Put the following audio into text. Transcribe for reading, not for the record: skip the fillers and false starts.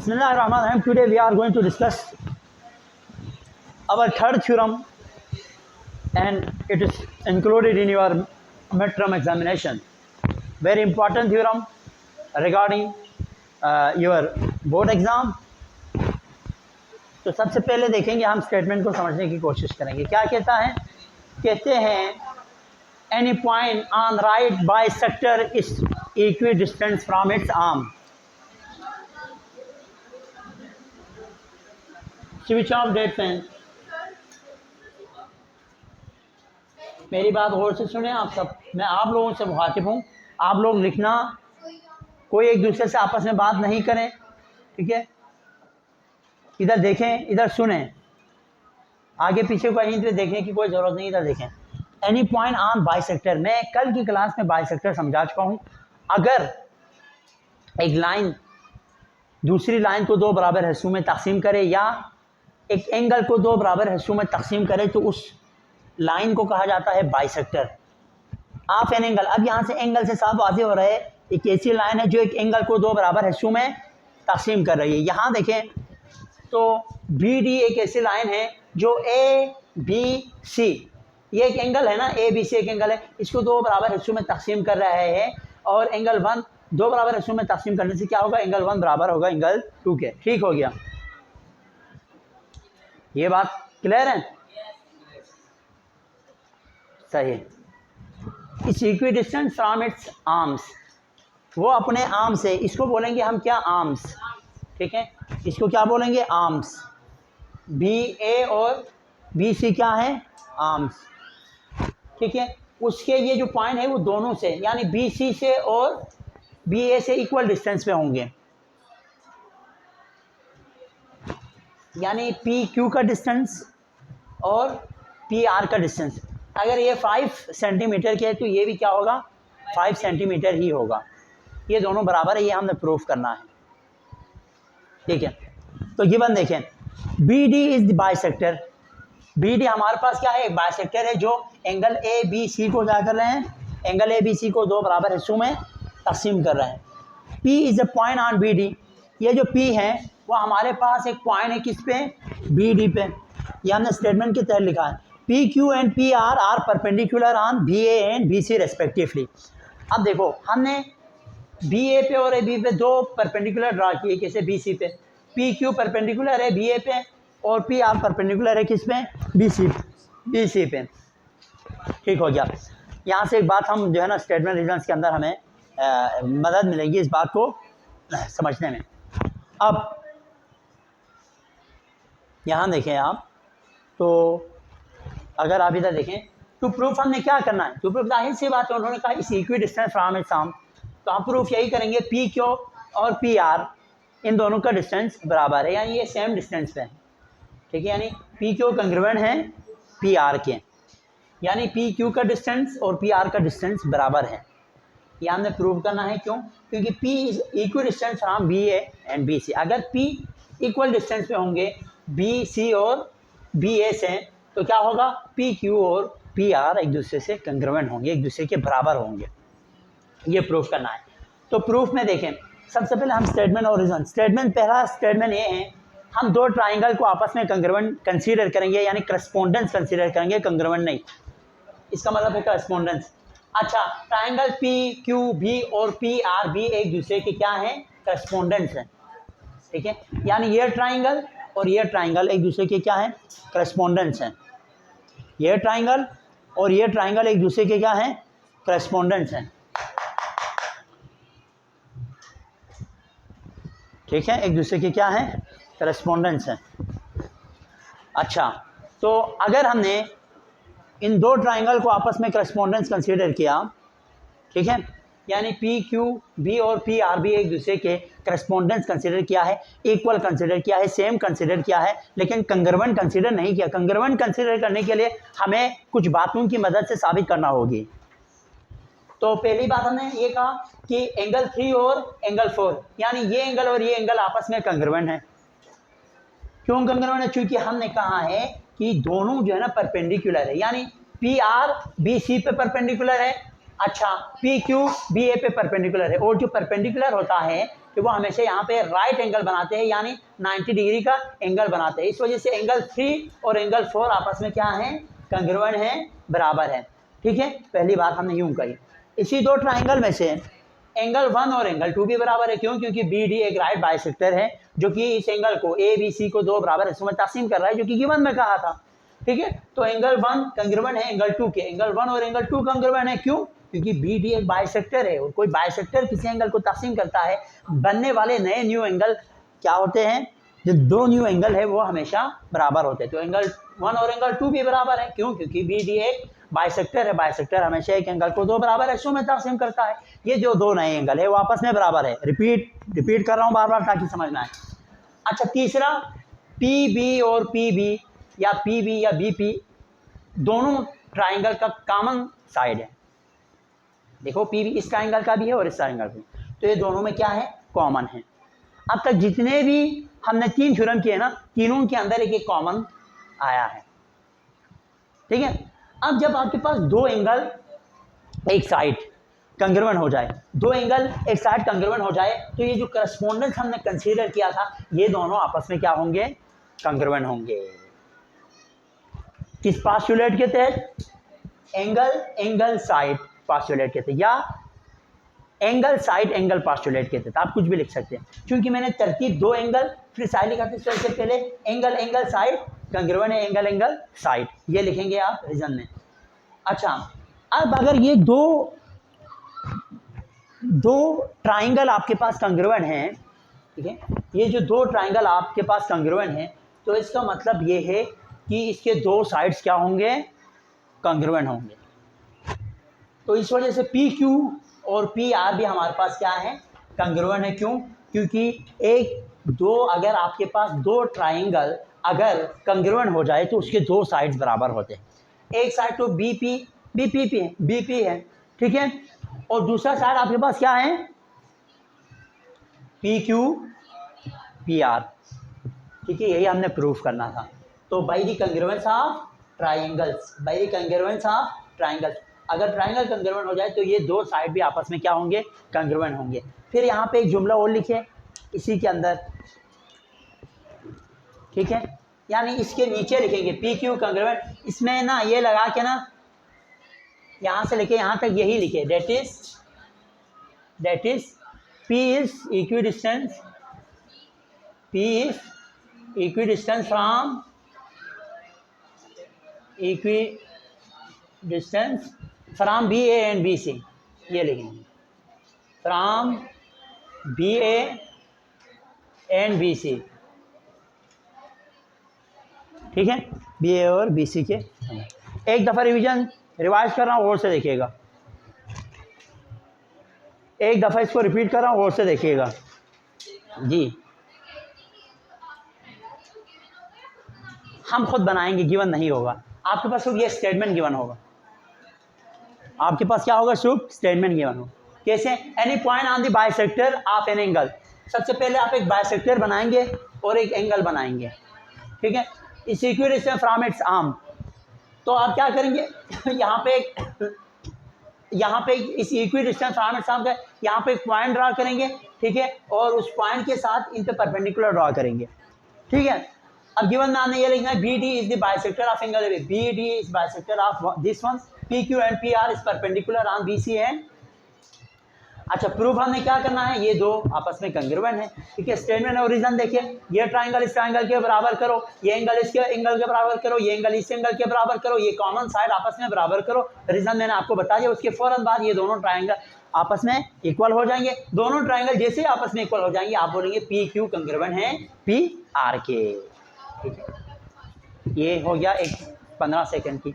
Bismillahirrahmanirrahim. Today we are going to discuss our third theorem, and it is included in your midterm examination. Very important theorem regarding your board exam. तो सबसे पहले देखेंगे, हम statement को समझने की कोशिश करेंगे. क्या कहता है? कहते हैं any point on right bisector is equidistant from its arm. Switch off that fan. मेरी बात गौर से सुने आप सब. मैं आप लोगों से मुखातिब हूँ. आप लोग लिखना, कोई एक दूसरे से आपस में बात नहीं करें, ठीक है? इधर देखें, इधर सुने, आगे पीछे को कहीं देखने की कोई ज़रूरत नहीं. इधर देखें. Any point on bisector. मैं कल की क्लास में बाइसेक्टर समझा चुका हूँ. अगर एक लाइन दूसरी लाइन को दो बराबर हिस्सों में तकसीम करे या एक एंगल को दो बराबर हिस्सों में तकसीम करे तो उस लाइन को कहा जाता है बाइसेक्टर ऑफ एन एंगल. अब यहाँ से एंगल से साफ वाज़ेह हो रहा है, एक ऐसी लाइन है जो एक एंगल को दो बराबर हिस्सों में तकसीम कर रही है. यहाँ देखें तो बी डी एक ऐसी लाइन है जो ए बी सी, ये एक एंगल है ना, ए बी सी एक एंगल है, इसको दो बराबर हिस्सों में तकसीम कर रहा है. और एंगल वन दो बराबर हिस्सों में तकसीम करने से क्या होगा? एंगल वन बराबर होगा एंगल टू के. ठीक हो गया? ये बात क्लियर है? सही. इस इक्विडिस्टेंस फ्रॉम इट्स आर्म्स, वो अपने आर्म से, इसको बोलेंगे हम क्या? आर्म्स. ठीक है, इसको क्या बोलेंगे? आर्म्स. बी ए और बी सी क्या है? आर्म्स. ठीक है, उसके ये जो पॉइंट है वो दोनों से, यानी बी सी से और बी ए से इक्वल डिस्टेंस पे होंगे. यानी पी क्यू का डिस्टेंस और पी आर का डिस्टेंस. अगर ये 5 सेंटीमीटर के है तो ये भी क्या होगा? 5 सेंटीमीटर ही होगा. ये दोनों बराबर है, ये हमने प्रूफ करना है. ठीक है, तो गिवन देखें, B D is the bisector. B D हमारे पास क्या है? एक बाइसेक्टर है जो एंगल ए बी सी को क्या कर रहे हैं? एंगल ए बी सी को दो बराबर हिस्सों में तकसीम कर रहे हैं. P is a point on B D. ये जो पी है वो हमारे पास एक पॉइंट है किस पे? बी डी पे. ये हमने स्टेटमेंट के तहत लिखा है. P Q and P R perpendicular on B A and B C respectively. अब देखो, हमने बी ए पे और ए बी पे दो परपेंडिकुलर ड्रा किए. कैसे? बी सी पे. पी क्यू परपेंडिकुलर है बी ए पे और पी आर परपेंडिकुलर है किस पे? बी सी पे. ठीक हो गया? यहाँ से एक बात हम जो है ना, स्टेटमेंट रीजन्स के अंदर हमें मदद मिलेगी इस बात को समझने में. अब यहाँ देखें आप, तो अगर आप इधर देखें, टू प्रूफ हमने क्या करना है? टू प्रूफ जाहिर सी बात है, उन्होंने कहा इस equi distance from its arm, तो हम प्रूफ यही करेंगे पी क्यू और पी आर इन दोनों का डिस्टेंस बराबर है, यानी ये सेम डिस्टेंस पे है. ठीक है, यानी पी क्यू कंग्रुएंट है पी आर के, यानी पी क्यू का डिस्टेंस और पी आर का डिस्टेंस बराबर है. ये हमने प्रूव करना है. क्यों? क्योंकि P is equal distance from B A and B C. अगर पी इक्वल डिस्टेंस पे होंगे बी सी और बी ए से, तो क्या होगा? पी क्यू और पी आर एक दूसरे से कंग्रुएंट होंगे, एक दूसरे के बराबर होंगे. ये प्रूफ करना है. तो प्रूफ में देखें, सबसे पहले हम स्टेटमेंट और रीजन. स्टेटमेंट, पहला स्टेटमेंट ये है, हम दो ट्राइंगल को आपस में कंग्रुएंट कंसीडर करेंगे, यानी करस्पोंडेंस कंसीडर करेंगे, कंग्रुएंट नहीं. इसका मतलब है करस्पोंडेंस. अच्छा, ट्राइंगल पी क्यू भी और पी आर भी एक दूसरे के क्या हैं? करस्पोंडेंस हैं. ठीक है, यानी ये ट्राइंगल और ये ट्राइंगल एक दूसरे के क्या हैं? करस्पोंडेंस हैं. ये ट्राइंगल और ये ट्राइंगल एक दूसरे के क्या हैं? करस्पोंडेंस हैं. ठीक है, एक दूसरे के क्या हैं? करस्पोंडेंस हैं. अच्छा, तो अगर हमने इन दो ट्राइंगल को आपस में करस्पोंडेंस कंसीडर किया, ठीक है, यानी पी क्यू बी और पी आर भी एक दूसरे के करस्पोंडेंस कंसीडर किया है, इक्वल कंसीडर किया है, सेम कंसीडर किया है, लेकिन कंग्रुएंट कंसीडर नहीं किया. कंग्रुएंट कंसीडर करने के लिए हमें कुछ बातों की मदद से साबित करना होगी. तो पहली बात हमने ये कहा कि एंगल 3 और एंगल 4, यानी ये एंगल और ये एंगल आपस में कंग्रुएंट है. क्यों कंग्रुएंट है? क्योंकि हमने कहा है कि दोनों जो है ना परपेंडिकुलर है, यानी पी आर बी सी पे परपेंडिकुलर है. अच्छा, पी क्यू बी ए पे परपेंडिकुलर है, और जो परपेंडिकुलर होता है कि वो हमेशा यहाँ पे राइट एंगल बनाते हैं, यानी 90 डिग्री का एंगल बनाते हैं। इस वजह से एंगल 3 और एंगल 4 आपस में क्या है, कंग्रुएंट है, बराबर है। ठीक है, पहली बात हमने यूं कही। इसी दो ट्राइंगल में से एंगल 1 और एंगल 2 भी बराबर है। क्यों? क्योंकि बी डी एक राइट बाइसेक्टर है जो कि इस एंगल को ए बी सी को दो बराबर हिस्सों में तकसीम कर रहा है, जो कि गिवन में कहा था। ठीक है, तो एंगल 1 कंग्रुएंट है एंगल 2 के, एंगल 1 और एंगल 2 कंग्रुएंट है। क्यों? क्योंकि बी डी एक बाइसेक्टर है और कोई बाइसेक्टर किसी एंगल को तकसीम करता है, बनने वाले नए न्यू एंगल क्या होते हैं, जो दो न्यू एंगल है वो हमेशा बराबर होते हैं। तो एंगल 1 और एंगल 2 भी बराबर है। क्यों? क्योंकि बी डी एक बाइसेक्टर है, बाइसेक्टर हमेशा एक एंगल को दो बराबर हिस्सों में तकसीम करता है। ये जो दो नए एंगल है वो आपस में बराबर है। रिपीट कर रहा हूँ बार बार ताकि समझ में आए। अच्छा, तीसरा, पी बी और पी बी या पी बी या बी पी दोनों ट्राइंगल का कॉमन साइड है। देखो पी बी इस ट्राइंगल का भी है और इस ट्राइंगल का, तो ये दोनों में क्या है, कॉमन है। अब तक जितने भी हमने 3 थ्योरम किए ना, तीनों के अंदर एक एक कॉमन आया है। ठीक है, अब जब आपके पास दो एंगल एक साइड कंग्रुएंट हो जाए, दो एंगल एक साइड कंग्रुएंट हो जाए, तो ये जो करस्पॉन्डेंस हमने कंसीडर किया था, ये दोनों आपस में क्या होंगे, कंग्रुएंट होंगे। किस पास्टुलेट के तहत? एंगल साइड पास्टुलेट के तहत, या एंगल साइड एंगल पास्टुलेट के तहत। आप कुछ भी लिख सकते हैं, क्योंकि मैंने तरतीब दो एंगल फिर साइड लिखा था, इस वजह से पहले एंगल साइड कंग्रुएंट है, एंगल साइड, ये लिखेंगे आप रीजन में। अच्छा, अब अगर ये दो ट्राइंगल आपके पास कंग्रुएंट हैं, ठीक है, ये जो दो ट्राइंगल आपके पास कंग्रुएंट हैं, तो इसका मतलब ये है कि इसके दो साइड्स क्या होंगे, कंग्रुएंट होंगे। तो इस वजह से पी क्यू और पी आर भी हमारे पास क्या है, कंग्रुएंट है। क्यों? क्योंकि अगर आपके पास दो ट्राइंगल अगर कंग्रुएंट हो जाए तो उसके दो साइड्स बराबर होते हैं। एक साइड तो बी पी है, ठीक है, और दूसरा साइड आपके पास क्या है, पी क्यू पी आर। ठीक है, यही हमने प्रूफ करना था। तो बाय द कंग्रुएंस ऑफ ट्राइंगल्स, अगर ट्राइंगल कंग्रुएंट हो जाए तो ये दो साइड भी आपस में क्या होंगे, कंग्रुएंट होंगे। फिर यहाँ पे एक जुमला और लिखे इसी के अंदर, ठीक है, यानी इसके नीचे लिखेंगे पी क्यू कंग्रुएंट, इसमें ना ये लगा के ना यहाँ से लेके यहाँ तक यही लिखे, that is P is equidistant from BA and BC, ये लिखेंगे from BA and BC, ठीक है, BA और BC के। एक दफ़ा रिवाइज कर रहा हूँ, और से देखिएगा, एक दफ़ा इसको रिपीट कर रहा हूँ, और से देखिएगा जी। हम खुद बनाएंगे, गिवन नहीं होगा आपके पास, सिर्फ ये स्टेटमेंट गिवन होगा आपके पास, क्या होगा, सिर्फ स्टेटमेंट गिवन होगा। कैसे? Any point on the bisector of an angle. सबसे पहले आप एक बाइसेक्टर बनाएंगे और एक एंगल बनाएंगे, ठीक है, इस इक्विडिस्टेंस फ्रॉम इट्स आर्म। तो आप क्या करेंगे, यहाँ पे इस इक्विडिस्टेंस फ्रॉम इट्स आर्म का यहाँ पे एक पॉइंट ड्रा करेंगे, ठीक है, और उस पॉइंट के साथ इन पे परपेंडिकुलर ड्रा करेंगे, ठीक है। अब गिवन नाम ने ये लिखना है, B D is the bisector of angle A, B D is bisector of this one, P Q and P R is perpendicular on B C and. अच्छा, प्रूफ हमने क्या करना है, ये दो आपस में कंग्रुएंट है, ठीक है। स्टेटमेंट और रीजन देखिए, ये ट्राइंगल इस ट्राइंगल के बराबर करो, ये एंगल इसके एंगल के बराबर करो, ये एंगल इस एंगल के बराबर करो, ये कॉमन साइड आपस में बराबर करो। रीजन मैंने आपको बता दिया। उसके फौरन बाद ये दोनों ट्राइंगल आपस में इक्वल हो जाएंगे। दोनों ट्राइंगल जैसे आपस में इक्वल हो जाएंगे, आप बोलेंगे पी क्यू कंग्रुएंट है पी आर के, ठीक है। ये हो गया एक 15 सेकंड की